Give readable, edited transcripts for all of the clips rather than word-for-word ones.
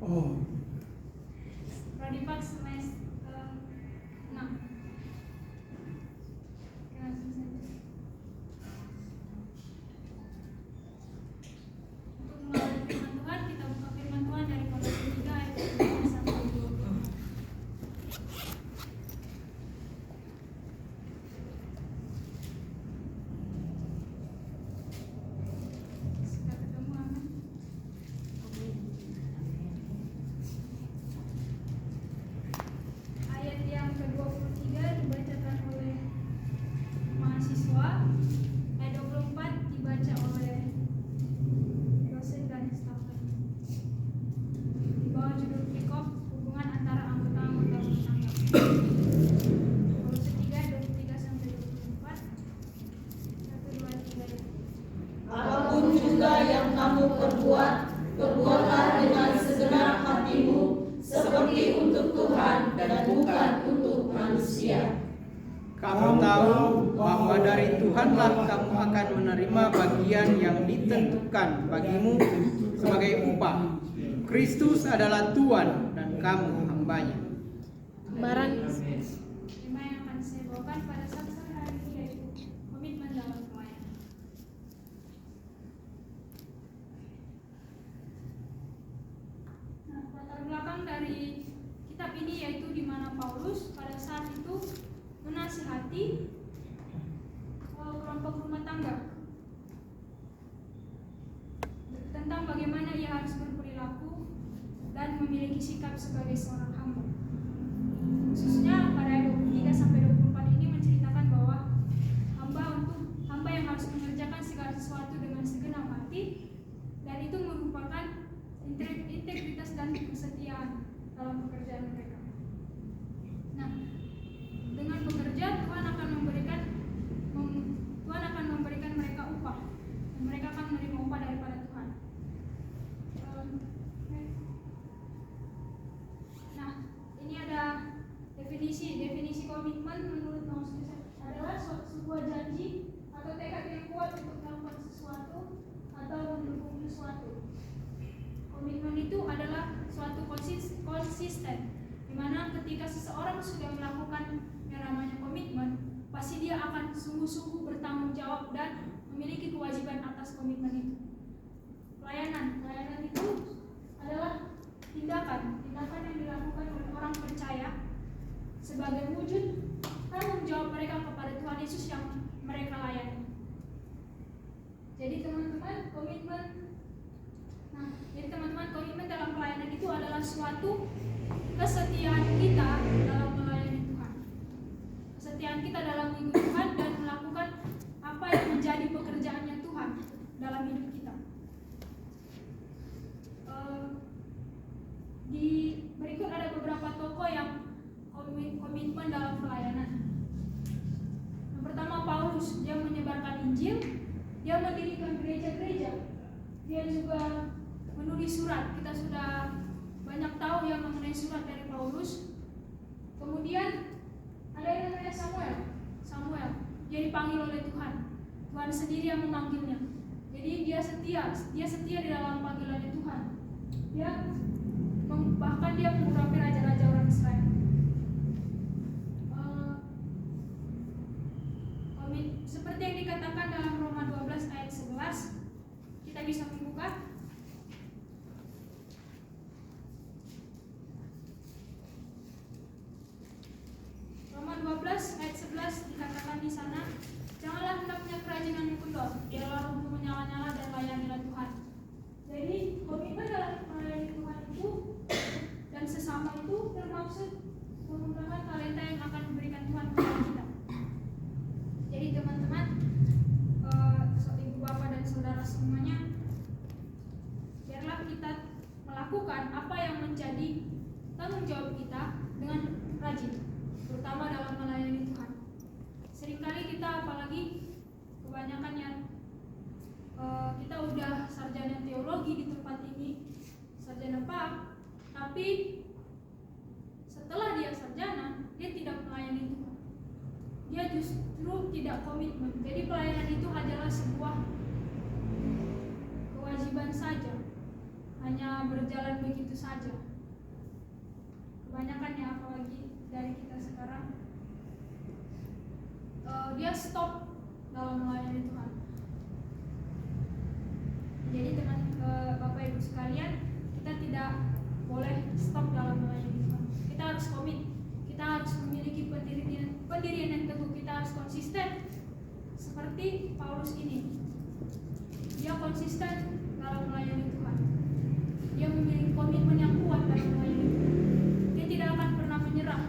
Oh. Prodipak semester 6. Langsung saja. Untuk melawan firman Tuhan, kita buka firman Tuhan dari Kolose 3 ayat 1 sampai 20. Sudah ketemu, aman? Ayat yang ke-23 dibacakan oleh mahasiswa, ayat 24 dibaca oleh dosen dan staf. Di bawah judul Pick-up hubungan antara anggota-anggota rumah tangga. Kolose 3 23 sampai 24. 1 2 3 ya. Apapun juga yang kamu perbuat, perbuatlah dengan segenap hatimu, seperti untuk Tuhan dan bukan untuk manusia. Kamu tahu bahwa dari Tuhanlah kamu akan menerima bagian yang ditentukan bagimu sebagai upah. Kristus adalah Tuhan dan kamu hambanya. Tema yang akan saya bawakan pada saat sore hari ini yaitu komitmen dalam pelayanan. Nah, latar belakang dari kitab ini yaitu di mana Paulus pada saat itu menasihati kelompok rumah tangga tentang bagaimana ia harus berperilaku dan memiliki sikap sebagai seorang hamba. Khususnya pada ayat 23 sampai 24 ini menceritakan bahwa hamba yang harus mengerjakan segala sesuatu dengan segenap hati, dan itu merupakan integritas dan kesetiaan dalam pekerjaan mereka. Nah, dengan bekerja Tuhan akan memberikan mereka upah, dan mereka akan menerima upah daripada Tuhan. Nah, ini ada definisi komitmen menurut Paulus adalah sebuah janji atau tekad yang kuat untuk melakukan sesuatu atau mendukung sesuatu. Komitmen itu adalah suatu konsisten, di mana ketika seseorang sudah melakukan yang namanya komitmen, pasti dia akan sungguh-sungguh bertanggung jawab dan memiliki kewajiban atas komitmen itu. Pelayanan itu adalah tindakan yang dilakukan oleh orang percaya sebagai wujud tanggung jawab mereka kepada Tuhan Yesus yang mereka layani. Jadi teman-teman, komitmen dalam pelayanan itu adalah suatu kesetiaan kita dalam melayani Tuhan. Kesetiaan kita dalam mengikuti Tuhan dan melakukan apa yang menjadi pekerjaannya Tuhan dalam hidup kita. Di berikut ada beberapa tokoh yang komitmen dalam pelayanan. Yang pertama Paulus, dia menyebarkan Injil, dia mendirikan gereja-gereja, dia juga menulis surat. Kita sudah banyak tahu yang mengenai surat dari Paulus. Kemudian ada yang namanya Samuel, dia dipanggil oleh Tuhan. Tuhan sendiri yang memanggilnya. Jadi dia setia di dalam panggilannya Tuhan. Bahkan dia mengurapi raja-raja orang Israel. Seperti yang dikatakan dalam Roma 12 ayat 11, kita bisa membuka. Roma 12 ayat 11 dikatakan di sana, janganlah hendaknya kerajinan kendor, biarlah rohmu menyala-nyala dan layanilah Tuhan. Jadi komitmen dalam melayani Tuhan itu dan sesama itu termaksud menggunakan talenta yang akan diberikan Tuhan kepada kita. Jadi teman-teman, ibu bapak dan saudara semuanya, biarlah kita melakukan apa yang menjadi tanggung jawab kita dengan rajin, terutama dalam melayani Tuhan. Seringkali kita, apalagi kebanyakan yang kita udah sarjana teologi di tempat ini, sarjana PAK, tapi setelah dia sarjana, dia tidak melayani Tuhan. Dia justru tidak komitmen. Jadi pelayanan itu adalah sebuah kewajiban saja, hanya berjalan begitu saja. Kebanyakan ya, apalagi dari kita sekarang, dia stop dalam melayani Tuhan. Jadi teman Bapak Ibu sekalian, kita tidak boleh stop dalam melayani Tuhan. Kita harus komit, kita harus memiliki pendirian yang teguh, kita harus konsisten. Seperti Paulus ini, dia konsisten dalam melayani Tuhan. Dia memiliki komitmen yang kuat dalam melayani Tuhan. Dia tidak akan pernah menyerah.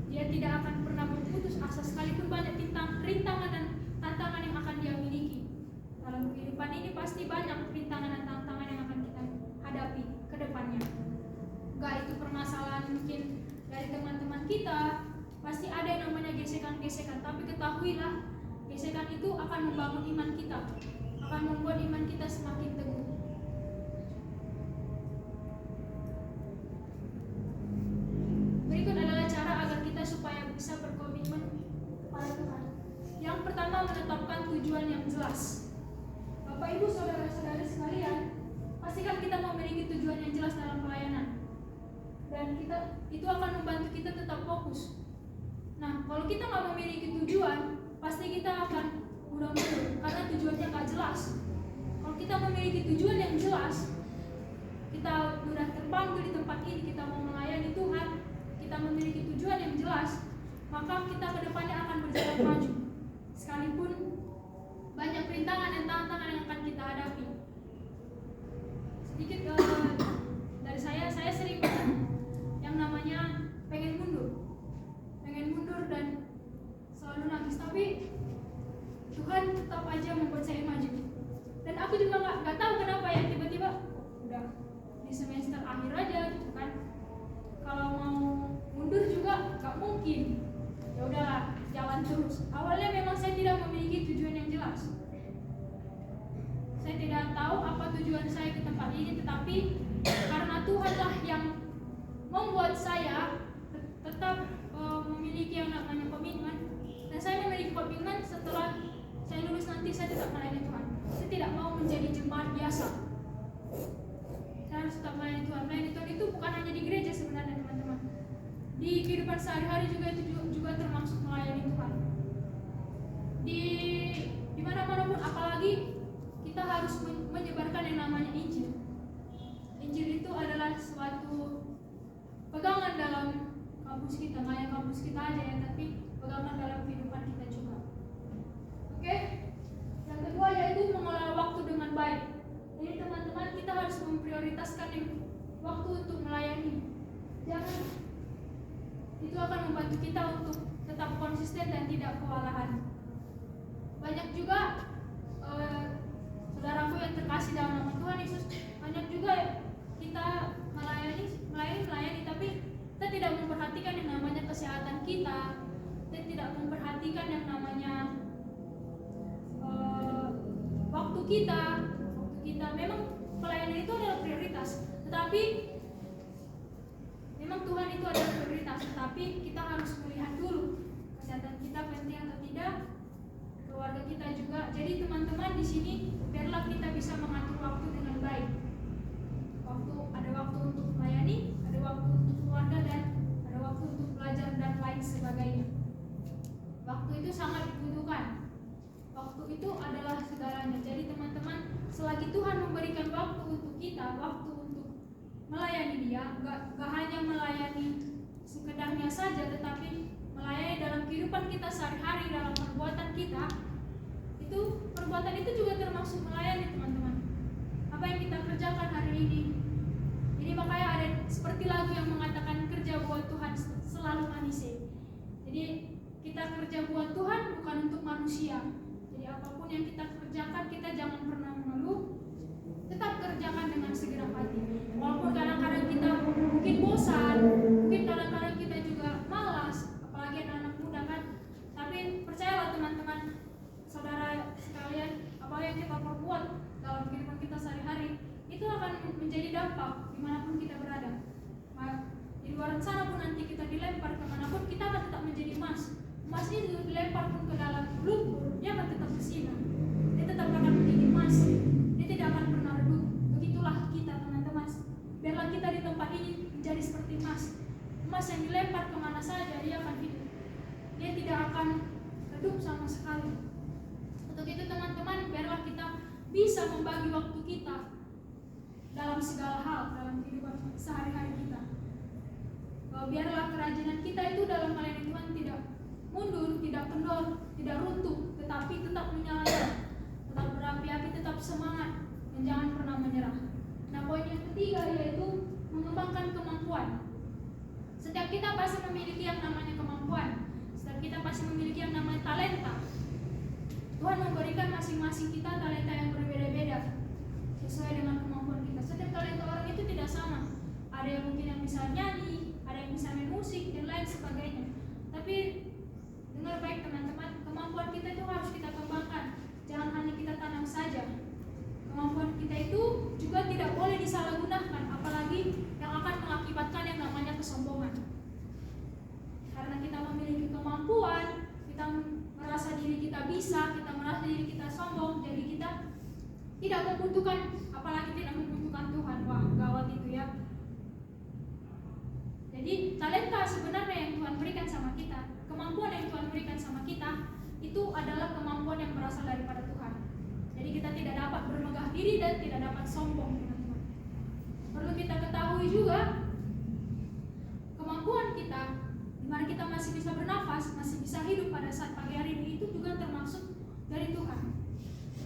Dia tidak akan pernah berputus asa sekalipun banyak rintangan dan tantangan yang akan dia miliki. Dalam kehidupan ini pasti banyak rintangan dan tantangan yang akan kita hadapi ke depannya. Enggak itu permasalahan mungkin dari teman-teman kita, pasti ada yang namanya gesekan-gesekan, tapi ketahuilah, gesekan itu akan membangun iman kita, akan membuat iman kita semakin teguh. Berikut adalah cara agar kita supaya bisa berkomitmen kepada Tuhan. Yang pertama, menetapkan tujuan yang jelas. Bapak Ibu saudara-saudara sekalian, pastikan kita memiliki tujuan yang jelas dalam pelayanan. Dan itu akan membantu kita tetap fokus. Nah, kalau kita nggak memiliki tujuan, pasti kita akan mudah mundur karena tujuannya nggak jelas. Kalau kita memiliki tujuan yang jelas, kita sudah terpanggil di tempat ini, kita mau melayani Tuhan, kita memiliki tujuan yang jelas, maka kita ke depannya akan berjalan maju. Sekalipun banyak rintangan dan tantangan yang akan kita hadapi. Sedikit dari saya sering banget yang namanya pengen mundur dan selalu nangis, tapi Tuhan tetap aja membuat saya maju. Dan aku juga nggak tahu kenapa ya, tiba-tiba udah di semester akhir aja gitu kan, kalau mau mundur juga nggak mungkin. Ya udahlah, jalan terus. Awalnya memang saya tidak memiliki tujuan yang jelas. Saya tidak tahu apa tujuan saya ke tempat ini, tetapi karena Tuhanlah yang membuat saya tetap memiliki yang namanya komitmen. Dan saya memiliki komitmen setelah saya lulus nanti saya tetap melayani Tuhan. Saya tidak mau menjadi jemaat biasa. Saya harus tetap melayani Tuhan. Melayani Tuhan itu bukan hanya di gereja sebenarnya teman-teman. Di kehidupan sehari-hari juga itu juga termasuk melayani Tuhan. Di mana-mana pun, apalagi kita harus menyebarkan yang namanya Injil. Injil itu adalah suatu pegangan dalam kampus kita, nggak hanya kampus kita aja ya, tapi pegangan dalam kehidupan kita juga. Oke? Yang kedua yaitu mengelola waktu dengan baik. Jadi teman-teman, kita harus memprioritaskan waktu untuk melayani. Jangan, itu akan membantu kita untuk tetap konsisten dan tidak kewalahan. Banyak juga saudaraku yang terkasih dalam nama Tuhan Yesus, banyak juga kita melayani, tapi kita tidak memperhatikan yang namanya kesehatan kita tidak memperhatikan yang namanya waktu kita. Memang pelayanan itu adalah prioritas, tetapi memang Tuhan itu adalah prioritas, tetapi kita harus melihat dulu kesehatan kita penting atau tidak, keluarga kita juga. Jadi teman-teman di sini biarlah kita bisa mengatur waktu dengan baik. Ada waktu untuk melayani, ada waktu untuk keluarga, dan ada waktu untuk belajar dan lain sebagainya. Waktu itu sangat dibutuhkan. Waktu itu adalah segalanya. Jadi teman-teman, selagi Tuhan memberikan waktu untuk kita, waktu untuk melayani Dia, gak hanya melayani sekedarnya saja, tetapi melayani dalam kehidupan kita sehari-hari, dalam perbuatan kita. Perbuatan itu juga termasuk melayani teman-teman. Apa yang kita kerjakan hari ini. Jadi makanya ada seperti lagu yang mengatakan kerja buat Tuhan selalu manise. Jadi kita kerja buat Tuhan bukan untuk manusia. Jadi apapun yang kita kerjakan, kita jangan pernah mengeluh. Tetap kerjakan dengan segenap hati. Walaupun kadang-kadang kita mungkin bosan, mungkin kadang-kadang kita juga malas, apalagi anak-anak muda kan. Tapi percayalah teman-teman, saudara sekalian, apa yang kita perbuat dalam kehidupan kita sehari-hari itu akan menjadi dampak dimanapun kita berada. Di luar sana pun nanti kita dilempar kemanapun, kita akan tetap menjadi emas. Emas ini dilempar pun ke dalam lumpur, dia akan tetap bersinar. Dia tetap akan menjadi emas. Dia tidak akan pernah redup. Begitulah kita emas. Biarlah kita di tempat ini menjadi seperti emas. Emas yang dilempar kemana saja dia akan hidup. Dia tidak akan redup sama sekali. Untuk itu teman-teman, biarlah kita bisa membagi waktu kita dalam segala hal, dalam kehidupan sehari-hari kita. Biarlah kerajinan kita itu dalam melayani Tuhan tidak mundur, tidak kendor, tidak runtuh, tetapi tetap menyala, tetap berapi-api, tetap semangat, dan jangan pernah menyerah. Nah, poin yang ketiga yaitu mengembangkan kemampuan. Setiap kita pasti memiliki yang namanya kemampuan. Setiap kita pasti memiliki yang namanya talenta. Tuhan memberikan masing-masing kita talenta yang berbeda-beda sesuai dengan kemampuan kita. Setiap talenta orang itu tidak sama. Ada yang mungkin yang bisa nyanyi, ada yang bisa main musik dan lain sebagainya. Tapi dengar baik teman-teman, kemampuan kita itu harus kita kembangkan. Jangan hanya kita tanam saja. Kemampuan kita itu juga tidak boleh disalahgunakan, apalagi yang akan mengakibatkan yang namanya kesombongan. Karena kita memiliki kemampuan, kita merasa diri kita bisa, kita merasa diri kita sombong, jadi kita tidak membutuhkan, apalagi tidak membutuhkan Tuhan. Wah, gawat itu ya. Jadi talenta sebenarnya yang Tuhan berikan sama kita, kemampuan yang Tuhan berikan sama kita, itu adalah kemampuan yang berasal daripada Tuhan. Jadi kita tidak dapat bermegah diri dan tidak dapat sombong, teman-teman. Perlu kita ketahui juga kemampuan kita, di mana kita masih bisa bernafas, masih bisa hidup pada saat pagi hari ini, itu juga termasuk dari Tuhan.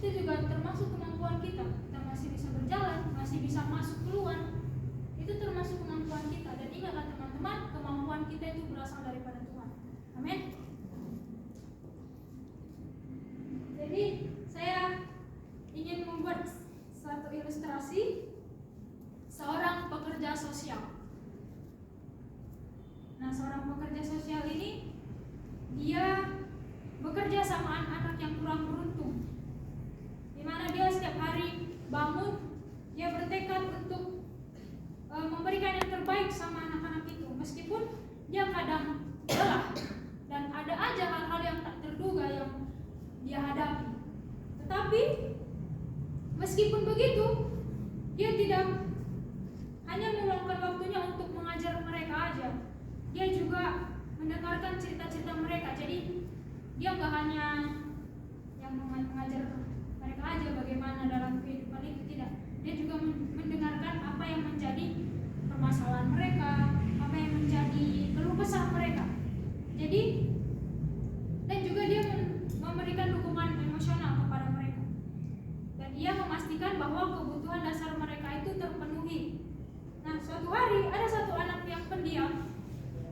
Itu juga termasuk kemampuan kita. Kita masih bisa berjalan, masih bisa masuk keluar. Itu termasuk kemampuan kita. Dan ingatlah teman-teman, kemampuan kita itu berasal daripada Tuhan. Amin. Jadi saya ingin membuat satu ilustrasi seorang pekerja sosial. Nah, seorang pekerja sosial ini dia bekerja sama anak-anak yang kurang beruntung, di mana dia setiap hari bangun, dia bertekad untuk memberikan yang terbaik sama anak-anak itu, meskipun dia kadang lelah dan ada aja hal-hal yang tak terduga yang dia hadapi. Tetapi meskipun begitu, dia tidak hanya meluangkan waktunya untuk mengajar mereka aja. Dia juga mendengarkan cerita-cerita mereka. Jadi dia nggak hanya yang mengajar mereka aja bagaimana dalam kehidupan itu, tidak. Dia juga mendengarkan apa yang menjadi permasalahan mereka, apa yang menjadi keluh kesah mereka. Jadi dan juga dia memberikan dukungan emosional kepada mereka. Dan dia memastikan bahwa kebutuhan dasar mereka itu terpenuhi. Nah, suatu hari ada satu anak yang pendiam.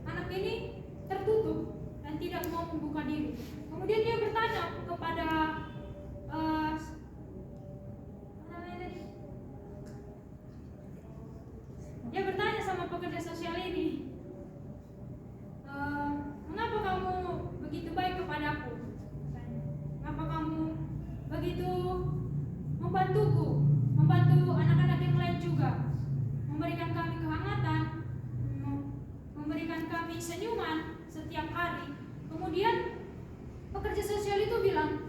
Anak ini tertutup dan tidak mau membuka diri. Kemudian dia bertanya kepada dia bertanya sama pekerja sosial ini, mengapa kamu begitu baik kepadaku? Mengapa kamu begitu membantuku, membantu anak-anak yang lain juga, memberikan kami kehangatan, memberikan kami senyuman setiap hari? Kemudian pekerja sosial itu bilang,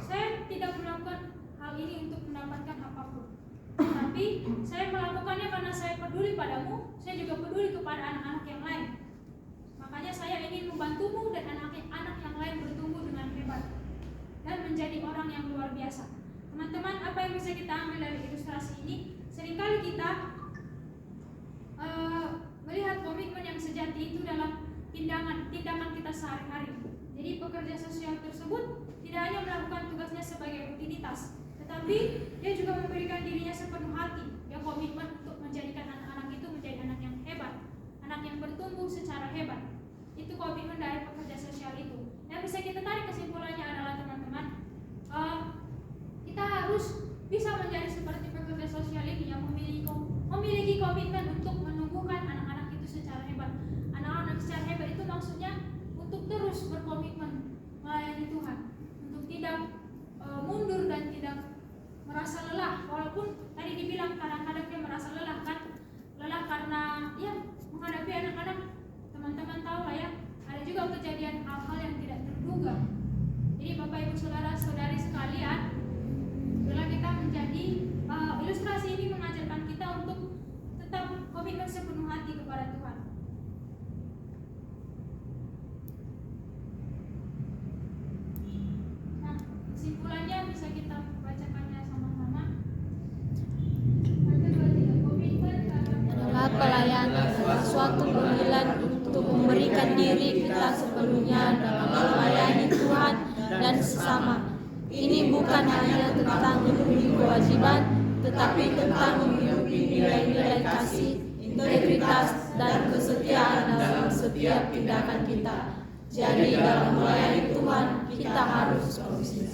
saya tidak melakukan hal ini untuk mendapatkan apapun, tapi saya melakukannya karena saya peduli padamu, saya juga peduli kepada anak-anak yang lain. Makanya saya ingin membantumu dan anak-anak yang lain bertumbuh dengan hebat dan menjadi orang yang luar biasa. Teman-teman, apa yang bisa kita ambil dari ilustrasi ini? Seringkali kita melihat komitmen yang sejati itu dalam tindakan kita sehari-hari. Jadi pekerja sosial tersebut tidak hanya melakukan tugasnya sebagai rutinitas, tetapi dia juga memberikan dirinya sepenuh hati. Dia komitmen untuk menjadikan anak-anak itu menjadi anak yang hebat, anak yang bertumbuh secara hebat. Itu komitmen dari pekerja sosial itu. Yang bisa kita tarik kesimpulannya adalah teman-teman, kita harus bisa menjadi seperti pekerja sosial ini yang memiliki komitmen untuk menumbuhkan anak-anak itu secara hebat. Anak-anak secara hebat itu maksudnya untuk terus berkomitmen melayani Tuhan, untuk tidak mundur dan tidak merasa lelah. Walaupun tadi dibilang kadang-kadang dia merasa lelah kan, lelah karena ya menghadapi anak-anak. Teman-teman tahu lah ya, ada juga kejadian hal-hal yang tidak terduga. Jadi Bapak Ibu Saudara-saudari sekalian, bila kita menjadi ilustrasi ini mengajarkan kita untuk berkomitmen sepenuh hati kepada Tuhan. Nah, kesimpulannya bisa kita bacakannya sama-sama. 1, 2, 3. Komitmen adalah pelayanan, suatu panggilan untuk memberikan diri kita sepenuhnya dalam melayani Tuhan dan sesama. Ini bukan hanya tentang memenuhi kewajiban, tetapi tentang menghidupi nilai-nilai kasih, integritas, dan kesetiaan dalam setiap tindakan kita. Jadi dalam melayani Tuhan, kita harus konsisten.